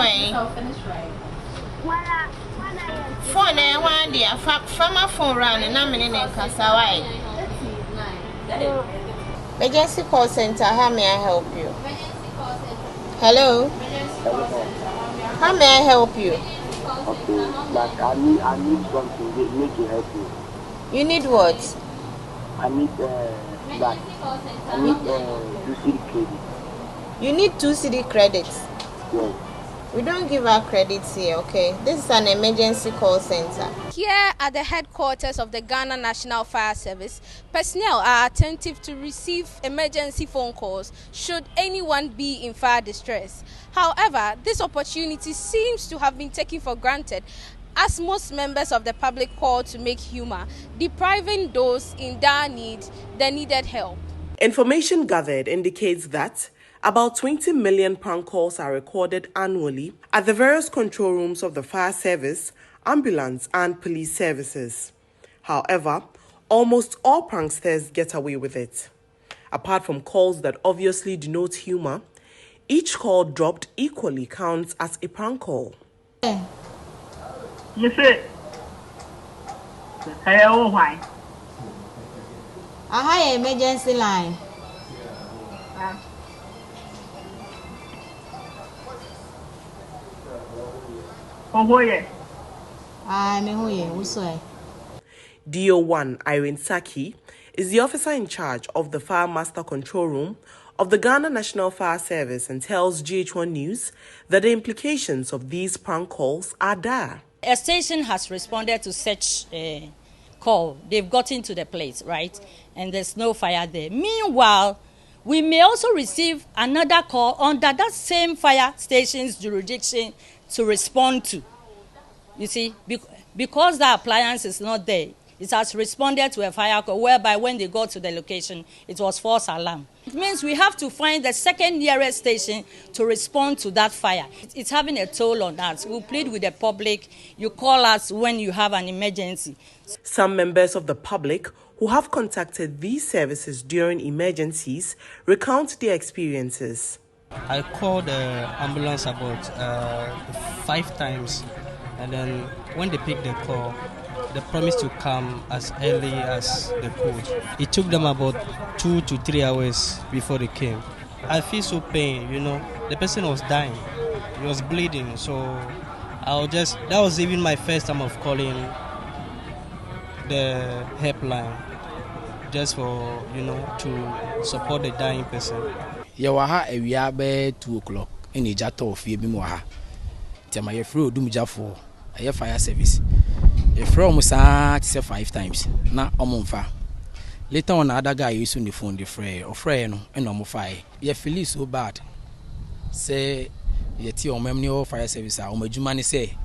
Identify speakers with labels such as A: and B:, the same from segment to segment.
A: anyway. Phone and one day, from my phone round and I'm in a Kasawai. Emergency call center, how may I help you? Hello? How may I help you?
B: Okay, but I need something. They need to help you.
A: You need what?
B: I need that. I need 2 city credit.
A: You need 2 city credits.
B: Yes.
A: We don't give our credits here, okay? This is an emergency call center.
C: Here at the headquarters of the Ghana National Fire Service, personnel are attentive to receive emergency phone calls should anyone be in fire distress. However, this opportunity seems to have been taken for granted as most members of the public call to make humor, depriving those in dire need the needed help.
D: Information gathered indicates that about 20 million prank calls are recorded annually at the various control rooms of the fire service, ambulance, and police services. However, almost all pranksters get away with it. Apart from calls that obviously denote humor, each call dropped equally counts as a prank call.
E: You see, hello, why?
A: A high emergency line.
D: GHOne Irene Saki is the officer in charge of the Fire Master Control Room of the Ghana National Fire Service and tells GHOne News that the implications of these prank calls are dire.
F: A station has responded to such a call. They've gotten to the place, right? And there's no fire there. Meanwhile, we may also receive another call under that same fire station's jurisdiction to respond to. You see, because the appliance is not there, it has responded to a fire call whereby when they got to the location, it was false alarm. It means we have to find the second nearest station to respond to that fire. It's having a toll on us. We plead with the public. You call us when you have an emergency.
D: Some members of the public who have contacted these services during emergencies recount their experiences.
G: I called the ambulance about 5 times, and then when they picked the call, they promised to come as early as they could. It took them about 2 to 3 hours before they came. I feel so pain, the person was dying, he was bleeding, so that was even my first time of calling the helpline, just for, to support the dying person.
H: Yawaha ewia be 2 o'clock in the jato of Yebimuaha. Tema yefro dumjafo, a fire service. From say 5 times. Na omonfa. Later on, other guy used to phone the fray or fray no and no fire. You feel so bad. Say yet your memory fire service. Omejumani say,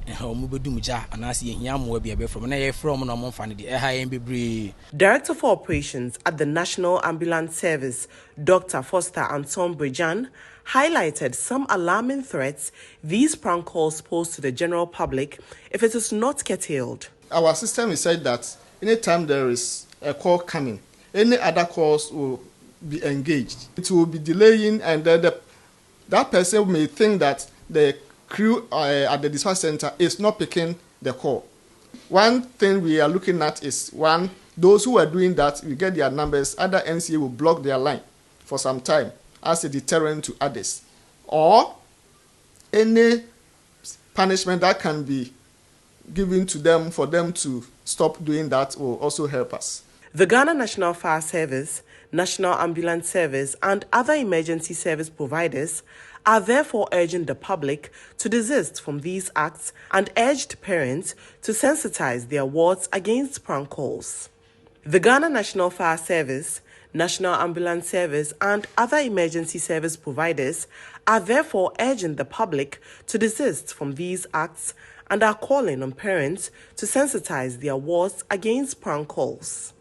H: and how Mubudumuja and I see him will be from an air from no monfan the air.
D: Director for Operations at the National Ambulance Service, Dr. Foster Anton Brejan, highlighted some alarming threats these prank calls pose to the general public if it is not curtailed.
I: Our system is said that anytime there is a call coming, any other calls will be engaged. It will be delaying, and that person may think that the crew at the dispatch center is not picking the call. One thing we are looking at is, one, those who are doing that, we get their numbers, other NCA will block their line for some time as a deterrent to others, or any punishment that can be given to them for them to stop doing that will also help us.
D: The Ghana National Fire Service, National Ambulance Service, and other emergency service providers are therefore urging the public to desist from these acts and urged parents to sensitize their wards against prank calls. The Ghana National Fire Service, National Ambulance Service, and other emergency service providers are therefore urging the public to desist from these acts and are calling on parents to sensitize their wards against prank calls.